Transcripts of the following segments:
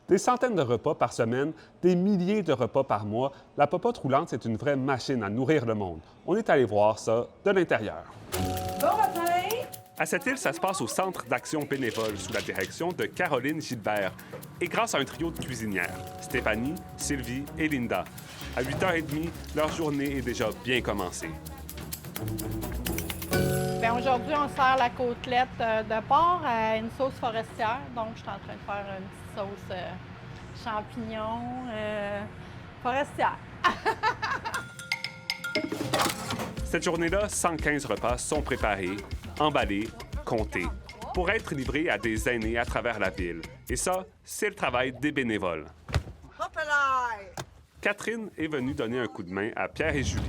Des centaines de repas par semaine, des milliers de repas par mois, la popote roulante, c'est une vraie machine à nourrir le monde. On est allé voir ça de l'intérieur. Bon matin! À cette île, ça se passe au Centre d'action bénévole sous la direction de Caroline Gilbert et grâce à un trio de cuisinières, Stéphanie, Sylvie et Linda. À 8h30, leur journée est déjà bien commencée. Bien, aujourd'hui, on sert la côtelette de porc à une sauce forestière. Donc, je suis en train de faire une petite sauce champignon forestière. Cette journée-là, 115 repas sont préparés, emballés, comptés, pour être livrés à des aînés à travers la ville. Et ça, c'est le travail des bénévoles. Hop là! Catherine est venue donner un coup de main à Pierre et Julie.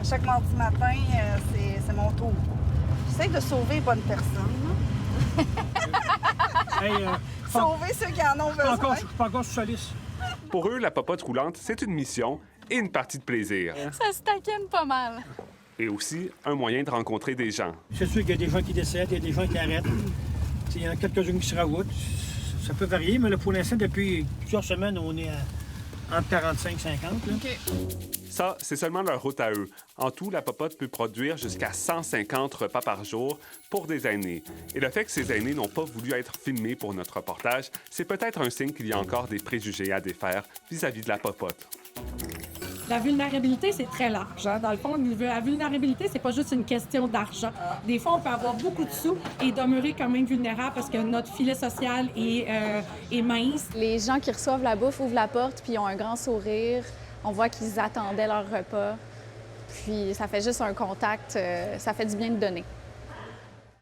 Chaque mardi matin, c'est mon tour. J'essaie de sauver les bonnes personnes. Hey, Sauver ceux qui en ont besoin. je suis pas encore socialiste. Pour eux, la popote roulante, c'est une mission et une partie de plaisir. Ça se taquine pas mal. Et aussi un moyen de rencontrer des gens. C'est sûr qu'il y a des gens qui décèdent, il y a des gens qui arrêtent. Il y en a quelques-uns qui se ravoutent. Ça peut varier, mais là, pour l'instant, depuis plusieurs semaines, on est entre 45 et 50. Là. OK. Ça, c'est seulement leur route à eux. En tout, la popote peut produire jusqu'à 150 repas par jour pour des aînés. Et le fait que ces aînés n'ont pas voulu être filmés pour notre reportage, c'est peut-être un signe qu'il y a encore des préjugés à défaire vis-à-vis de la popote. La vulnérabilité, c'est très large. Hein? Dans le fond, la vulnérabilité, c'est pas juste une question d'argent. Des fois, on peut avoir beaucoup de sous et demeurer quand même vulnérable parce que notre filet social est mince. Les gens qui reçoivent la bouffe ouvrent la porte puis ils ont un grand sourire. On voit qu'ils attendaient leur repas. Puis ça fait juste un contact. Ça fait du bien de donner.